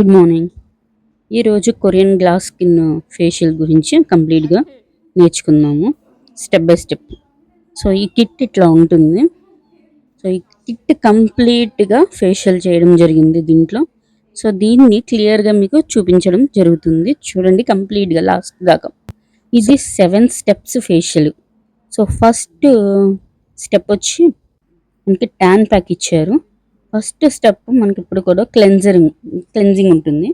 Good morning. ఈరోజు Korean glass skin facial గురించి కంప్లీట్గా నేర్చుకుందాము స్టెప్ బై స్టెప్. సో ఈ కిట్ ఇట్లా ఉంటుంది. సో ఈ కిట్ కంప్లీట్గా ఫేషియల్ చేయడం జరిగింది దీంట్లో. సో దీన్ని క్లియర్గా మీకు చూపించడం జరుగుతుంది. చూడండి కంప్లీట్గా లాస్ట్ దాకా. ఇది 7 steps facial. So first step వచ్చి మనకి ట్యాన్ ప్యాక్ ఇచ్చారు. ఫస్ట్ స్టెప్ మనకి ఇప్పుడు కూడా క్లెన్జింగ్ ఉంటుంది.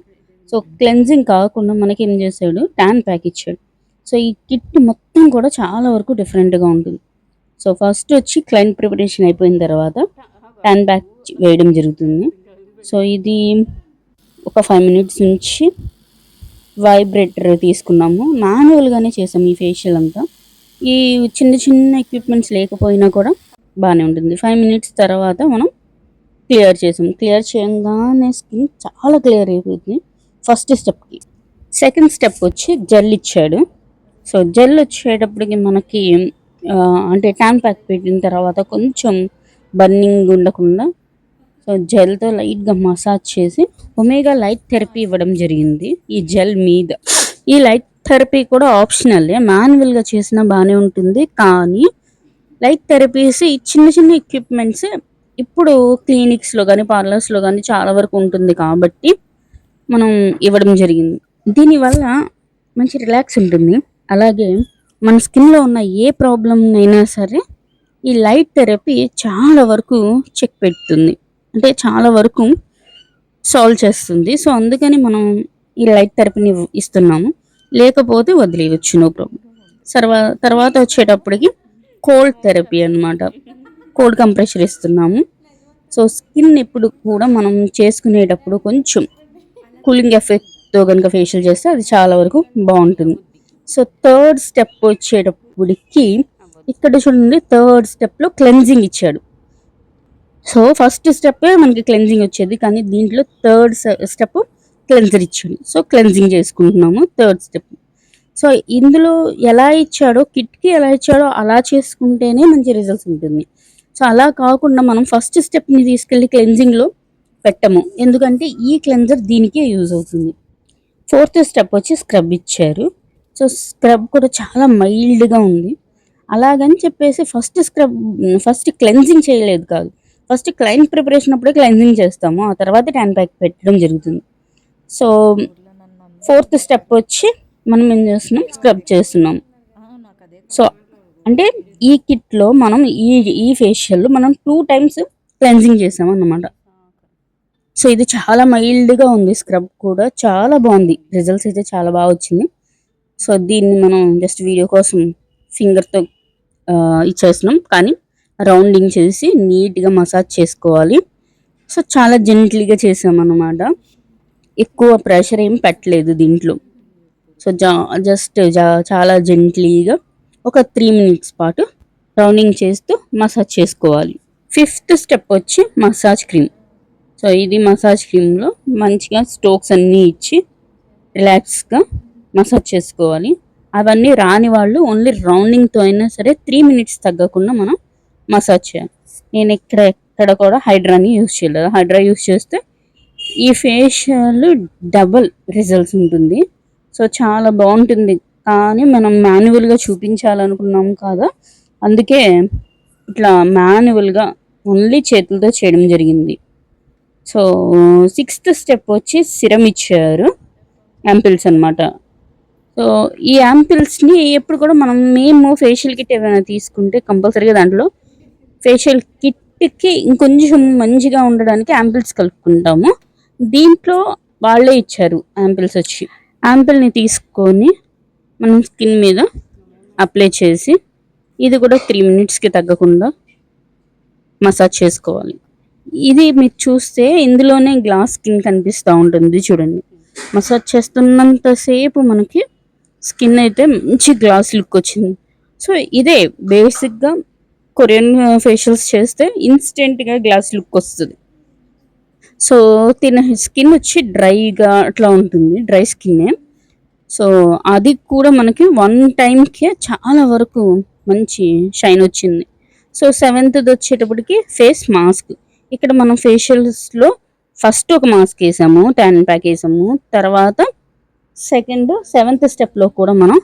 సో క్లెన్జింగ్ కాకుండా మనకి ఏం చేశాడు, ట్యాన్ ప్యాక్ ఇచ్చాడు. సో ఈ కిట్ మొత్తం కూడా చాలా వరకు డిఫరెంట్గా ఉంటుంది. సో ఫస్ట్ వచ్చి క్లైంట్ ప్రిపరేషన్ అయిపోయిన తర్వాత ట్యాన్ ప్యాక్ వేయడం జరుగుతుంది. సో ఇది ఒక 5 minutes నుంచి వైబ్రేటర్ తీసుకున్నాము. మాన్యువల్గానే చేసాము ఈ ఫేషియల్ అంతా. ఈ చిన్న చిన్న ఎక్విప్మెంట్స్ లేకపోయినా కూడా బాగానే ఉంటుంది. 5 minutes తర్వాత మనం క్లియర్ చేసాం. క్లియర్ చేయగానే స్కిన్ చాలా క్లియర్ అయిపోతుంది ఫస్ట్ స్టెప్కి. సెకండ్ స్టెప్ వచ్చి జెల్ ఇచ్చాడు. సో జెల్ వచ్చేటప్పటికి మనకి అంటే ట్యాన్ ప్యాక్ పెట్టిన తర్వాత కొంచెం బర్నింగ్ ఉండకుండా సో జెల్తో లైట్గా మసాజ్ చేసి ఒమేగా లైట్ థెరపీ ఇవ్వడం జరిగింది ఈ జెల్ మీద. ఈ లైట్ థెరపీ కూడా ఆప్షనల్లే, మాన్యువల్గా చేసినా బాగానే ఉంటుంది. కానీ లైట్ థెరపీస్ ఈ చిన్న చిన్న ఎక్విప్మెంట్స్ ఇప్పుడు క్లినిక్స్లో కానీ పార్లర్స్లో కానీ చాలా వరకు ఉంటుంది కాబట్టి మనం ఇవ్వడం జరిగింది. దీనివల్ల మంచి రిలాక్స్ ఉంటుంది. అలాగే మన స్కిన్లో ఉన్న ఏ ప్రాబ్లం అయినా సరే ఈ లైట్ థెరపీ చాలా వరకు చెక్ పెడుతుంది, అంటే చాలా వరకు సాల్వ్ చేస్తుంది. సో అందుకని మనం ఈ లైట్ థెరపీని ఇస్తున్నాము, లేకపోతే వదిలేయచ్చు, నో ప్రాబ్లం. తర్వాత వచ్చేటప్పటికి కోల్డ్ థెరపీ అన్నమాట. కోల్డ్ కంప్రెషర్ ఇస్తున్నాము. సో స్కిన్ ఎప్పుడు కూడా మనం చేసుకునేటప్పుడు కొంచెం కూలింగ్ ఎఫెక్ట్తో కనుక ఫేషియల్ చేస్తే అది చాలా వరకు బాగుంటుంది. సో థర్డ్ స్టెప్ వచ్చేటప్పటికి ఇక్కడ చూడండి, థర్డ్ స్టెప్లో క్లెన్జింగ్ ఇచ్చాడు. సో ఫస్ట్ స్టెప్ మనకి క్లెన్జింగ్ వచ్చేది, కానీ దీంట్లో థర్డ్ స్టెప్ క్లెన్జర్ ఇచ్చాడు. సో క్లెన్జింగ్ చేసుకుంటున్నాము థర్డ్ స్టెప్. సో ఇందులో ఎలా ఇచ్చాడో, కిట్కి ఎలా ఇచ్చాడో అలా చేసుకుంటేనే మంచి రిజల్ట్స్ ఉంటుంది. సో అలా కాకుండా మనం ఫస్ట్ స్టెప్ని తీసుకెళ్ళి క్లెన్జింగ్లో పెట్టము, ఎందుకంటే ఈ క్లెన్జర్ దీనికే యూజ్ అవుతుంది. ఫోర్త్ స్టెప్ వచ్చి స్క్రబ్ ఇచ్చారు. సో స్క్రబ్ కూడా చాలా మైల్డ్గా ఉంది. అలాగని చెప్పేసి ఫస్ట్ క్లెన్జింగ్ చేయలేదు కాదు, ఫస్ట్ క్లైంట్ ప్రిపరేషన్ అప్పుడే క్లెన్జింగ్ చేస్తాము, ఆ తర్వాత ట్యాన్ ప్యాక్ పెట్టడం జరుగుతుంది. సో ఫోర్త్ స్టెప్ వచ్చి మనం ఏం చేస్తున్నాం, స్క్రబ్ చేస్తున్నాం. సో అంటే ఈ కిట్లో మనం ఈ ఫేషియల్ మనం 2 times క్లెన్జింగ్ చేసాం అన్నమాట. సో ఇది చాలా మైల్డ్గా ఉంది, స్క్రబ్ కూడా చాలా బాగుంది, రిజల్ట్స్ అయితే చాలా బాగా వచ్చింది. సో దీన్ని మనం జస్ట్ వీడియో కోసం ఫింగర్తో ఇచ్చేస్తున్నాం, కానీ రౌండింగ్ చేసి నీట్గా మసాజ్ చేసుకోవాలి. సో చాలా జెంట్లీగా చేసామన్నమాట, ఎక్కువ ప్రెషర్ ఏం పెట్టలేదు దీంట్లో. సో జస్ట్ చాలా జెంట్లీగా ఒక 3 minutes పాటు రౌండింగ్ చేస్తూ మసాజ్ చేసుకోవాలి. ఫిఫ్త్ స్టెప్ వచ్చి మసాజ్ క్రీమ్. సో ఇది మసాజ్ క్రీమ్లో మంచిగా స్ట్రోక్స్ అన్నీ ఇచ్చి రిలాక్స్గా మసాజ్ చేసుకోవాలి. అవన్నీ రాని వాళ్ళు ఓన్లీ రౌండింగ్తో అయినా సరే 3 minutes తగ్గకుండా మనం మసాజ్ చేయాలి. నేను ఎక్కడ కూడా హైడ్రాని యూజ్ చేయలేదు. హైడ్రా యూజ్ చేస్తే ఈ ఫేషియల్ డబుల్ రిజల్ట్స్ ఉంటుంది. సో చాలా బాగుంటుంది, కానీ మనం మాన్యువల్గా చూపించాలనుకున్నాం కదా, అందుకే ఇట్లా మాన్యువల్గా ఓన్లీ చేతులతో చేయడం జరిగింది. సో సిక్స్త్ స్టెప్ వచ్చి సిరం ఇచ్చారు, యాంపిల్స్ అనమాట. సో ఈ యాంపిల్స్ని ఎప్పుడు కూడా మేము ఫేషియల్ కిట్ ఏమైనా తీసుకుంటే కంపల్సరీగా దాంట్లో ఫేషియల్ కిట్కి ఇంకొంచెం మంచిగా ఉండడానికి యాంపిల్స్ కలుపుకుంటాము. దీంట్లో వాళ్ళే ఇచ్చారు యాంపిల్స్ వచ్చి. యాంపిల్ని తీసుకొని మనం స్కిన్ మీద అప్లై చేసి ఇది కూడా 3 minutesకి తగ్గకుండా మసాజ్ చేసుకోవాలి. ఇది మీరు చూస్తే ఇందులోనే గ్లాస్ స్కిన్ కనిపిస్తూ ఉంటుంది చూడండి. మసాజ్ చేస్తున్నంతసేపు మనకి స్కిన్ అయితే మంచి గ్లాస్ లుక్ వచ్చింది. సో ఇదే బేసిక్గా కొరియన్ ఫేషియల్స్ చేస్తే ఇన్స్టెంట్గా గ్లాస్ లుక్ వస్తుంది. సో స్కిన్ వచ్చి డ్రైగా అట్లా ఉంటుంది, డ్రై స్కిన్నే. సో అది కూడా మనకి 1 timeకే చాలా వరకు మంచి షైన్ వచ్చింది. సో 7th వచ్చేటప్పటికి ఫేస్ మాస్క్. ఇక్కడ మనం ఫేషియల్స్లో ఫస్ట్ ఒక మాస్క్ వేసాము, ట్యాన్ ప్యాక్ వేసాము. తర్వాత సెకండ్ 7th స్టెప్లో కూడా మనం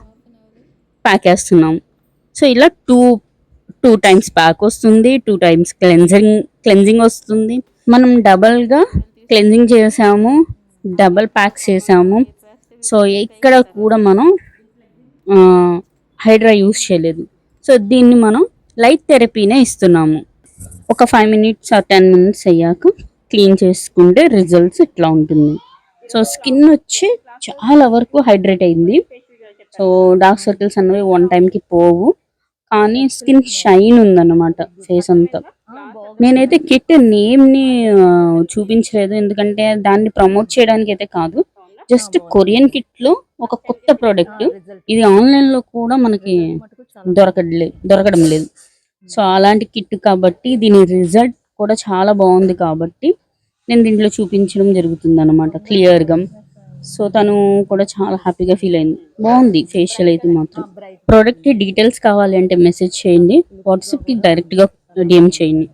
ప్యాక్ వేస్తున్నాం. సో ఇలా టూ టైమ్స్ ప్యాక్ వస్తుంది, 2 టైమ్స్ క్లెన్జింగ్ వస్తుంది. మనం డబల్గా క్లెన్జింగ్ చేసాము, డబల్ ప్యాక్ చేసాము. సో ఇక్కడ కూడా మనం హైడ్రా యూస్ చేయలేదు. సో దీన్ని మనం లైట్ థెరపీనే ఇస్తున్నాము. ఒక 5 మినిట్స్ ఆర్ 10 మినిట్స్ అయ్యాక క్లీన్ చేసుకుంటే రిజల్ట్స్ ఇట్లా ఉంటుంది. సో స్కిన్ వచ్చి చాలా వరకు హైడ్రేట్ అయింది. సో డార్క్ సర్కిల్స్ అనేవి 1 టైంకి పోవు, కానీ స్కిన్ షైన్ ఉందన్నమాట ఫేస్ అంతా. నేనైతే కిట్ నేమ్ని చూపించలేదు, ఎందుకంటే దాన్ని ప్రమోట్ చేయడానికి అయితే కాదు. జస్ట్ కొరియన్ కిట్లో ఒక కొత్త ప్రోడక్ట్, ఇది ఆన్లైన్లో కూడా మనకి దొరకడం లేదు. సో అలాంటి కిట్ కాబట్టి దీని రిజల్ట్ కూడా చాలా బాగుంది కాబట్టి నేను దీంట్లో చూపించడం జరుగుతుంది అనమాట క్లియర్గా. సో తను కూడా చాలా హ్యాపీగా ఫీల్ అయింది. బాగుంది ఫేషియల్ అయితే మాత్రం. ప్రోడక్ట్ డీటెయిల్స్ కావాలి అంటే మెసేజ్ చేయండి, వాట్సాప్కి డైరెక్ట్గా డిఎం చేయండి.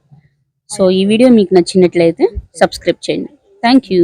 సో ఈ వీడియో మీకు నచ్చినట్లయితే సబ్స్క్రైబ్ చేయండి. Thank you.